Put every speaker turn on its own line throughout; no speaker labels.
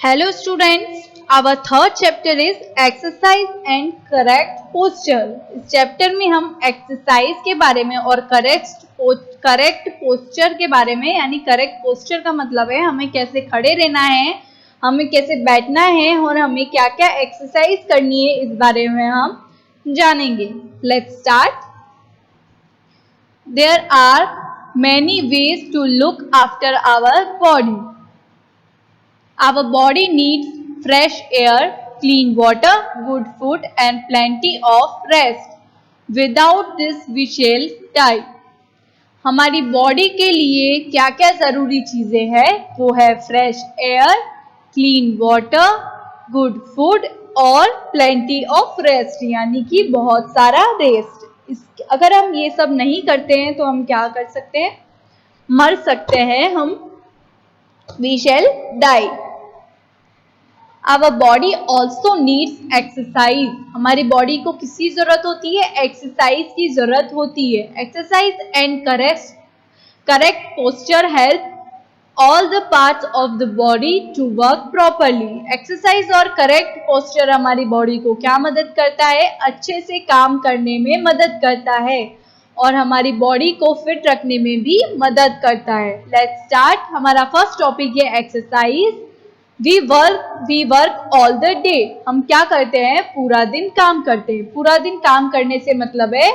Hello students, our third chapter is exercise and correct posture. इस chapter में हम exercise के बारे में और करेक्ट पोस्चर के बारे में, यानी करेक्ट पोस्चर का मतलब है हमें कैसे खड़े रहना है, हमें कैसे बैठना है और हमें क्या क्या एक्सरसाइज करनी है, इस बारे में हम जानेंगे. Let's start. There are many ways to look after our body. Our body needs fresh air, clean water, good food and plenty of rest. Without this we shall die. हमारी बॉडी के लिए क्या क्या ज़रूरी चीज़ें हैं, वो है fresh air, clean water, good food और प्लेंटी ऑफ रेस्ट, यानी कि बहुत सारा रेस्ट. अगर हम ये सब नहीं करते हैं तो हम क्या कर सकते हैं, मर सकते हैं हम. We shall die. Our body also needs exercise. हमारी बॉडी को किसकी जरूरत होती है, एक्सरसाइज की जरूरत होती है. Exercise and correct posture help all the parts of the body to work properly. Exercise और करेक्ट पोस्चर हमारी बॉडी को क्या मदद करता है, अच्छे से काम करने में मदद करता है और हमारी बॉडी को फिट रखने में भी मदद करता है. Let's start. हमारा फर्स्ट टॉपिक है exercise. We work all the day. हम क्या करते हैं, पूरा दिन काम करते हैं. पूरा दिन काम करने से मतलब है,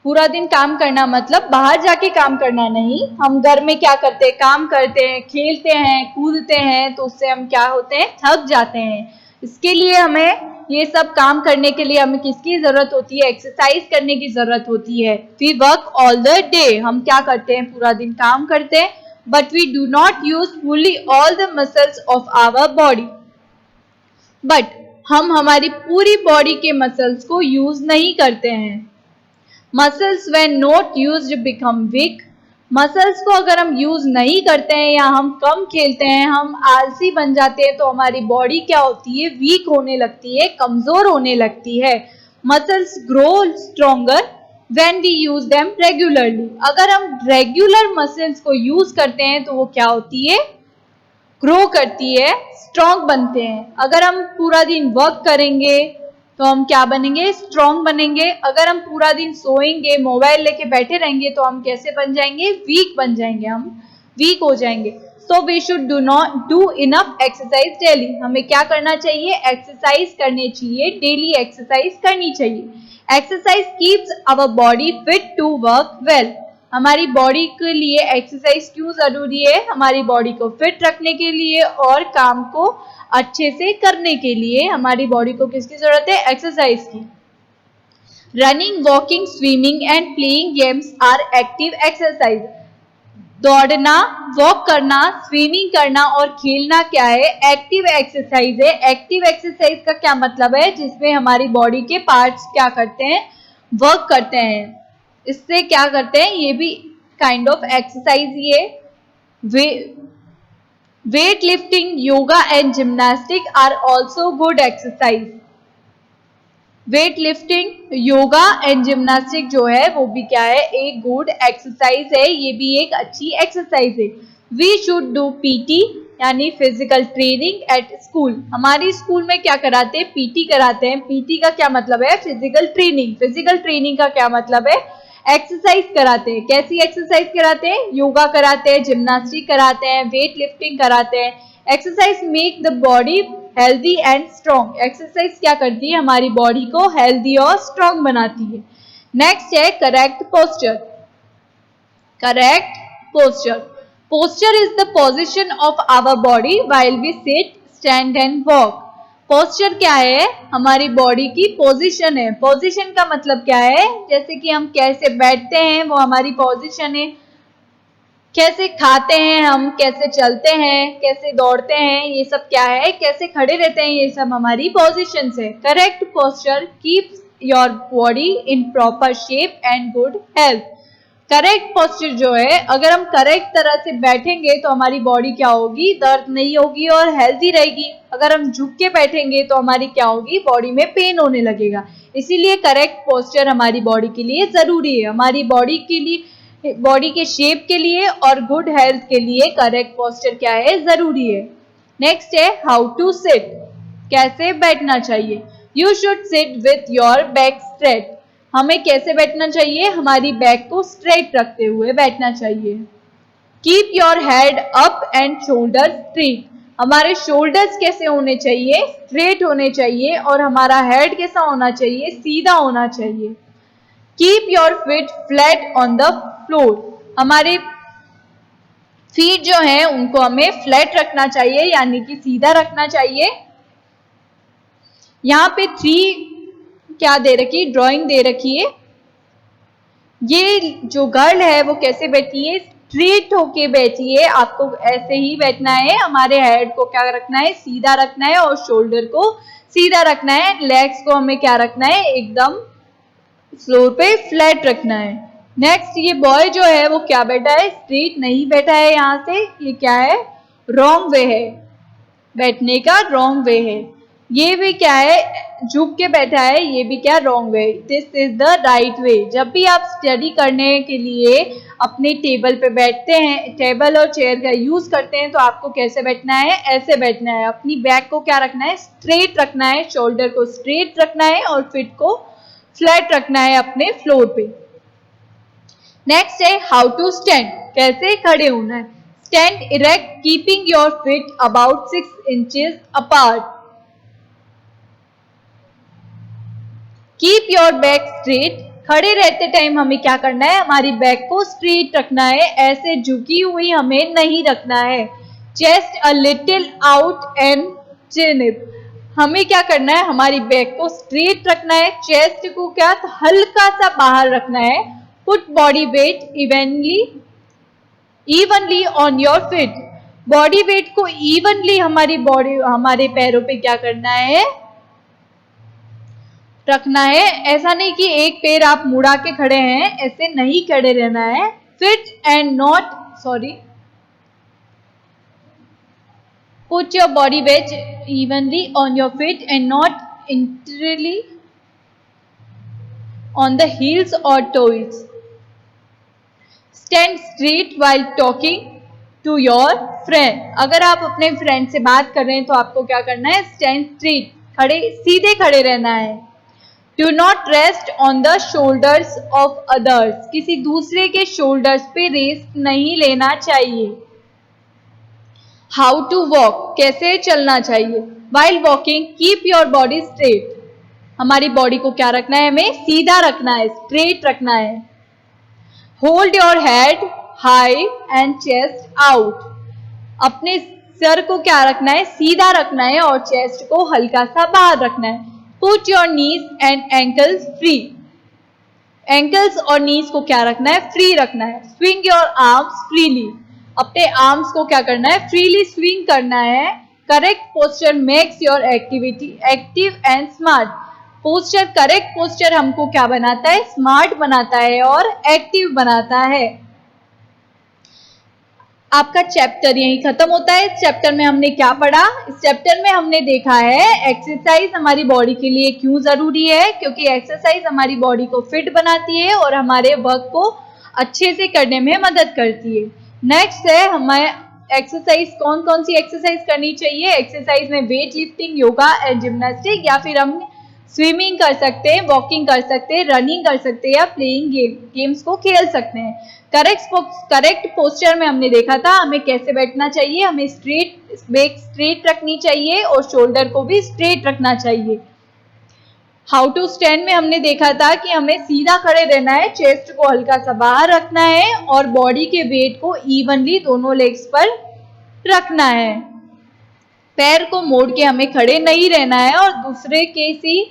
पूरा दिन काम करना मतलब बाहर जाके काम करना नहीं. हम घर में क्या करते हैं, काम करते हैं, खेलते हैं, कूदते हैं, तो उससे हम क्या होते हैं, थक जाते हैं. इसके लिए हमें ये सब काम करने के लिए हमें किसकी जरूरत होती है, एक्सरसाइज करने की जरूरत होती है. We work all the day. हम क्या करते हैं, पूरा दिन काम करते हैं. But we do not use fully all the muscles of our body. But हम हमारी पूरी बॉडी के मसल्स को यूज नहीं करते हैं. Muscles when not used become weak. Muscles को अगर हम यूज नहीं करते हैं या हम कम खेलते हैं, हम आलसी बन जाते हैं, तो हमारी बॉडी क्या होती है, वीक होने लगती है, कमजोर होने लगती है. Muscles grow stronger when we use them regularly. अगर हम रेगुलर मसल्स को यूज करते हैं तो वो क्या होती है, ग्रो करती है, स्ट्रॉन्ग बनते हैं. अगर हम पूरा दिन वर्क करेंगे तो हम क्या बनेंगे, स्ट्रॉन्ग बनेंगे. अगर हम पूरा दिन सोएंगे, मोबाइल लेके बैठे रहेंगे, तो हम कैसे बन जाएंगे, वीक बन जाएंगे, हम वीक हो जाएंगे. So we should do enough exercise daily. हमें क्या करना चाहिए, एक्सरसाइज करनी चाहिए, डेली एक्सरसाइज करनी चाहिए. Exercise keeps our body fit to work well. हमारी बॉडी के लिए एक्सरसाइज क्यों जरूरी है, हमारी बॉडी को फिट रखने के लिए और काम को अच्छे से करने के लिए हमारी बॉडी को किसकी जरूरत है, एक्सरसाइज की. Running, walking, swimming and playing games are active exercise. दौड़ना, वॉक करना, स्विमिंग करना और खेलना क्या है, एक्टिव एक्सरसाइज है. एक्टिव एक्सरसाइज का क्या मतलब है, जिसमें हमारी बॉडी के पार्ट्स क्या करते हैं, वर्क करते हैं. इससे क्या करते हैं, ये भी काइंड ऑफ एक्सरसाइज ही है. Weight lifting, yoga and gymnastic are also good exercise. Weight lifting, yoga and gymnastic जो है वो भी क्या है, एक गुड एक्सरसाइज है, ये भी एक अच्छी एक्सरसाइज है. वी शुड डू पीटी यानी फिजिकल ट्रेनिंग एट स्कूल. हमारी स्कूल में क्या कराते हैं, पीटी कराते हैं. पीटी का क्या मतलब है, फिजिकल ट्रेनिंग. फिजिकल ट्रेनिंग का क्या मतलब है, एक्सरसाइज कराते हैं. कैसी एक्सरसाइज कराते हैं, योगा कराते हैं, जिम्नास्टिक कराते हैं, वेट लिफ्टिंग कराते हैं. Exercise make the body healthy and strong. Exercise क्या करती है, हमारी बॉडी को हेल्दी और स्ट्रॉन्ग बनाती है. नेक्स्ट है correct posture. Correct posture. Posture is the position of our body while we sit, stand and walk. Posture क्या है, हमारी बॉडी की पोजीशन है. पोजीशन का मतलब क्या है, जैसे कि हम कैसे बैठते हैं वो हमारी पोजीशन है, कैसे खाते हैं हम, कैसे चलते हैं, कैसे दौड़ते हैं, ये सब क्या है, कैसे खड़े रहते हैं, ये सब हमारी पोजीशंस है. Correct posture keeps your body in proper shape and good health. Correct posture जो है, अगर हम करेक्ट तरह से बैठेंगे तो हमारी बॉडी क्या होगी, दर्द नहीं होगी और हेल्दी रहेगी. अगर हम झुक के बैठेंगे तो हमारी क्या होगी, बॉडी में पेन होने लगेगा. इसीलिए करेक्ट पोस्चर हमारी बॉडी के लिए जरूरी है. हमारी बॉडी के लिए, बॉडी के शेप के लिए और गुड हेल्थ के लिए करेक्ट पोस्चर क्या है, जरूरी है. नेक्स्ट है हाउ टू सिट, कैसे बैठना चाहिए। You should sit with your back straight, हमें कैसे बैठना चाहिए, हमारी बैक को स्ट्रेट रखते हुए बैठना चाहिए। Keep your head up and shoulder straight, हमारे शोल्डर्स कैसे होने चाहिए, स्ट्रेट होने चाहिए, और हमारा हेड कैसा होना चाहिए, सीधा होना चाहिए। Keep your feet flat on the floor, हमारे फीट जो है उनको हमें फ्लैट रखना चाहिए, यानी कि सीधा रखना चाहिए। यहाँ पे 3 क्या दे रखी है, ड्राइंग दे रखी है। ये जो गर्ल है वो कैसे बैठी है, स्ट्रेट होके बैठी है, आपको ऐसे ही बैठना है। हमारे हेड को क्या रखना है, सीधा रखना है, और शोल्डर को सीधा रखना है। लेग्स को हमें क्या रखना है, एकदम फ्लोर पे फ्लैट रखना है। नेक्स्ट ये बॉय जो है वो क्या बैठा है, स्ट्रेट नहीं बैठा है, यहाँ से ये क्या है, रॉन्ग वे है, बैठने का रॉन्ग वे है। ये भी क्या है, झुक के बैठा है, ये भी क्या, wrong way. This is the right way. जब भी आप स्टडी करने के लिए अपने टेबल पे बैठते हैं, टेबल और चेयर का यूज करते हैं, तो आपको कैसे बैठना है, ऐसे बैठना है। अपनी बैक को क्या रखना है, स्ट्रेट रखना है, शोल्डर को स्ट्रेट रखना है, और फिट को फ्लैट रखना है अपने फ्लोर पे। नेक्स्ट है हाउ टू स्टैंड, कैसे खड़े होना है। Stand erect keeping your feet about 6 inches apart. Keep your back straight, खड़े रहते टाइम हमें क्या करना है, हमारी बैक को स्ट्रेट रखना है, ऐसे झुकी हुई हमें नहीं रखना है। Chest a little out and chin up, हमें क्या करना है, हमारी बैक को स्ट्रेट रखना है, चेस्ट को क्या हल्का सा बाहर रखना है। Put body weight evenly on your feet, body weight को इवनली हमारे पैरों पे क्या करना है, रखना है। ऐसा नहीं कि एक पैर आप मुड़ा के खड़े हैं, ऐसे नहीं खड़े रहना है। Fit and not Put your body weight evenly on your feet and not entirely on the heels or toes. Stand straight while talking to your friend. अगर आप अपने फ्रेंड से बात कर रहे हैं तो आपको क्या करना है, stand straight, खड़े सीधे खड़े रहना है। Do not rest on the shoulders of others. किसी दूसरे के shoulders पे रेस्ट नहीं लेना चाहिए। हाउ टू वॉक, कैसे चलना चाहिए। While walking keep your body straight, हमारी बॉडी को क्या रखना है, हमें सीधा रखना है, स्ट्रेट रखना है। Hold your head high and chest out, अपने सर को क्या रखना है, सीधा रखना है, और चेस्ट को हल्का सा बाहर रखना है। Put your knees and ankles free, ankles और नीज को क्या रखना है, फ्री रखना है। स्विंग योर आर्म्स फ्रीली, अपने आर्म्स को क्या करना है, फ्रीली स्विंग करना है। Correct posture makes your activity active and smart, posture correct posture हमको क्या बनाता है, स्मार्ट बनाता है और एक्टिव बनाता है। आपका चैप्टर यहीं खत्म होता है। इस चैप्टर में हमने क्या पढ़ा, इस चैप्टर में हमने देखा है एक्सरसाइज हमारी बॉडी के लिए क्यों जरूरी है, क्योंकि एक्सरसाइज हमारी बॉडी को फिट बनाती है और हमारे वर्क को अच्छे से करने में मदद करती है। नेक्स्ट है हमें एक्सरसाइज, कौन कौन सी एक्सरसाइज करनी चाहिए। एक्सरसाइज में wait lifting, yoga and gymnastic, या फिर हम स्विमिंग कर सकते हैं, वॉकिंग कर सकते हैं, रनिंग कर सकते हैं, या प्लेइंग गेम्स को खेल सकते हैं। करेक्ट पोस्चर में हमने देखा था हमें कैसे बैठना चाहिए, हमें बैक स्ट्रेट रखनी चाहिए और शोल्डर को भी स्ट्रेट रखना चाहिए। हाउ टू स्टैंड में हमने देखा था कि हमें सीधा खड़े रहना है, चेस्ट को हल्का सा बाहर रखना है और बॉडी के वेट को इवनली दोनों लेग्स पर रखना है। पैर को मोड़ के हमें खड़े नहीं रहना है और दूसरे किसी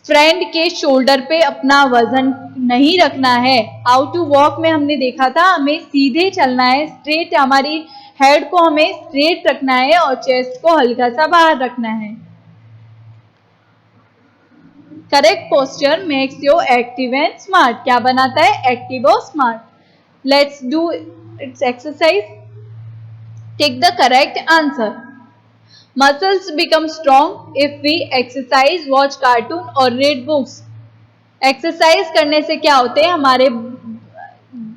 फ्रेंड के शोल्डर पे अपना वजन नहीं रखना है। हाउ टू वॉक में हमने देखा था हमें सीधे चलना है, स्ट्रेट, हमारी हेड को हमें स्ट्रेट रखना है और चेस्ट को हल्का सा बाहर रखना है। Correct posture makes you active and smart, क्या बनाता है, एक्टिव और smart. Let's do its exercise. Take the correct answer. Muscles become strong if we exercise, watch cartoon और read books. एक्सरसाइज करने से क्या होते हैं, हमारे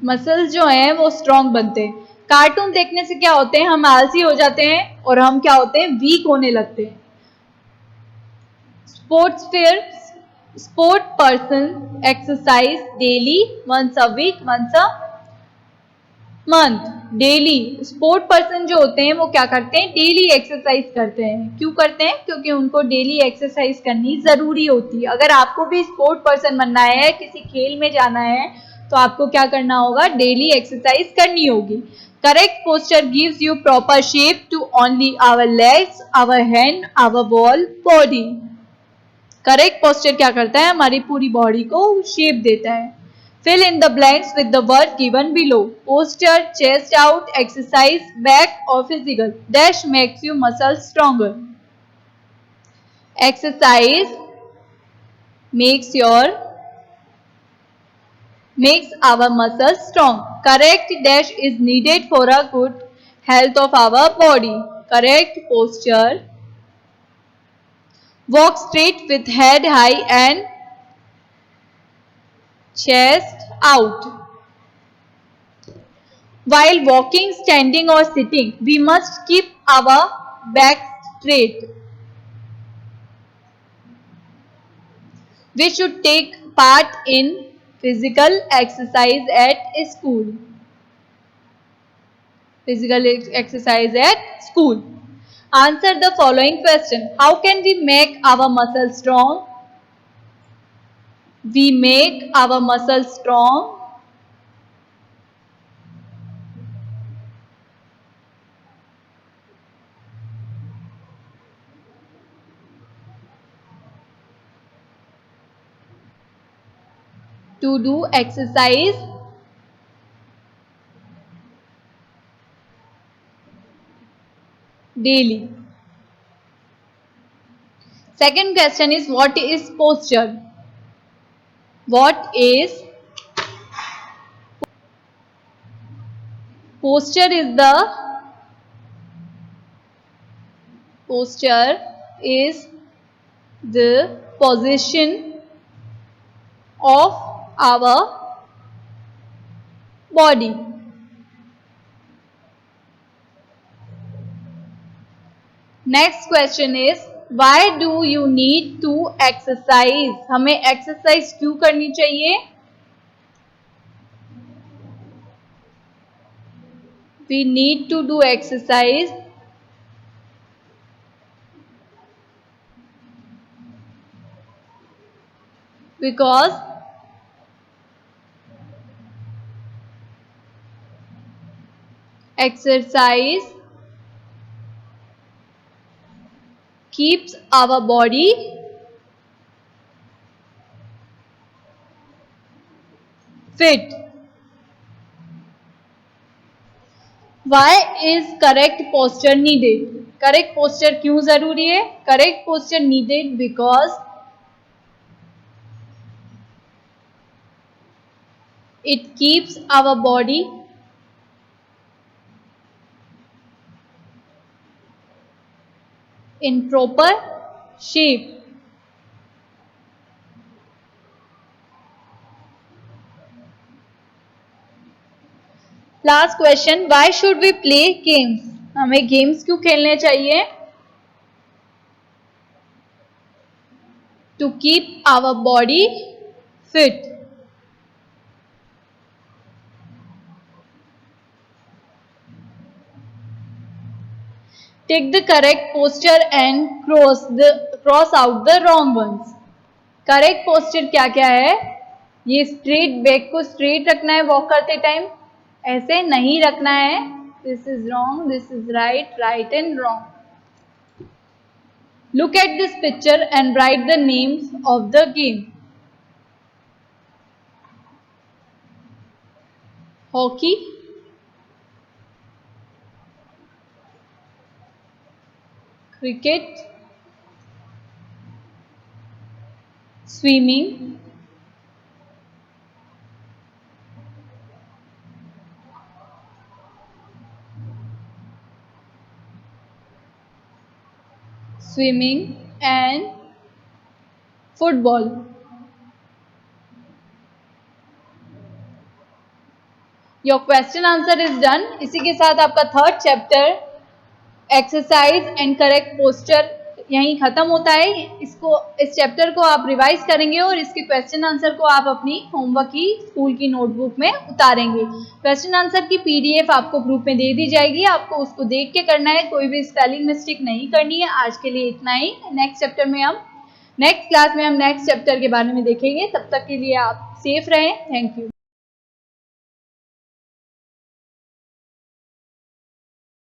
मसल्स जो हैं वो स्ट्रॉन्ग बनते हैं। कार्टून देखने से क्या होते हैं, हम आलसी हो जाते हैं और हम क्या होते हैं, वीक होने लगते हैं. Sports fair, sport person exercise daily, once a week, once a month. Daily sport person जो होते हैं वो क्या करते हैं, डेली एक्सरसाइज करते हैं. क्यों करते हैं, क्योंकि उनको डेली एक्सरसाइज करनी जरूरी होती है. अगर आपको भी स्पोर्ट पर्सन बनना है, किसी खेल में जाना है, तो आपको क्या करना होगा, डेली एक्सरसाइज करनी होगी. Correct posture gives you proper shape to only our legs, our hand, our whole body. Correct posture क्या करता है, हमारी पूरी बॉडी को शेप देता है. Fill in the blanks with the word given below. Posture, chest out, exercise, back और physical. Dash makes you muscle stronger. Exercise makes our muscles strong. Correct dash is needed for a good health of our body. Correct posture. Walk straight with head high and chest out. While walking, standing or sitting, we must keep our back straight. We should take part in physical exercise at school. Physical exercise at school. Answer the following question. How can we make our muscles strong? We make our muscles strong to do exercise daily. Second question is, what is posture? What is posture? Posture is the position of our body. Next question is, why do you need to exercise? हमें exercise क्यों करनी चाहिए? We need to do exercise because exercise keeps our body fit. Why is correct posture needed? Correct posture क्यों जरूरी है? Correct posture needed because it keeps our body in proper shape. Last question, why should we play games? हमें games क्यों खेलने चाहिए? To keep our body fit. Take the correct posture and cross out the wrong ones. Correct posture क्या क्या है? ये straight back को straight रखना है वॉक करते टाइम, ऐसे नहीं रखना है. This is wrong, this is right, right and wrong. Look at this picture and right the names of the game. Hockey, cricket, swimming, and football. Your question answer is done. इसी के साथ आपका third chapter exercise and correct posture यहीं खत्म होता है। इस chapter को आप रिवाइज करेंगे और इसके क्वेश्चन आंसर को आप अपनी होमवर्क की स्कूल की नोटबुक में उतारेंगे। क्वेश्चन आंसर की पीडीएफ आपको ग्रुप में दे दी जाएगी, आपको उसको देख के करना है, कोई भी स्पेलिंग मिस्टेक नहीं करनी है। आज के लिए इतना ही। नेक्स्ट क्लास में हम नेक्स्ट चैप्टर के बारे में देखेंगे। तब तक के लिए आप सेफ रहें। Thank you.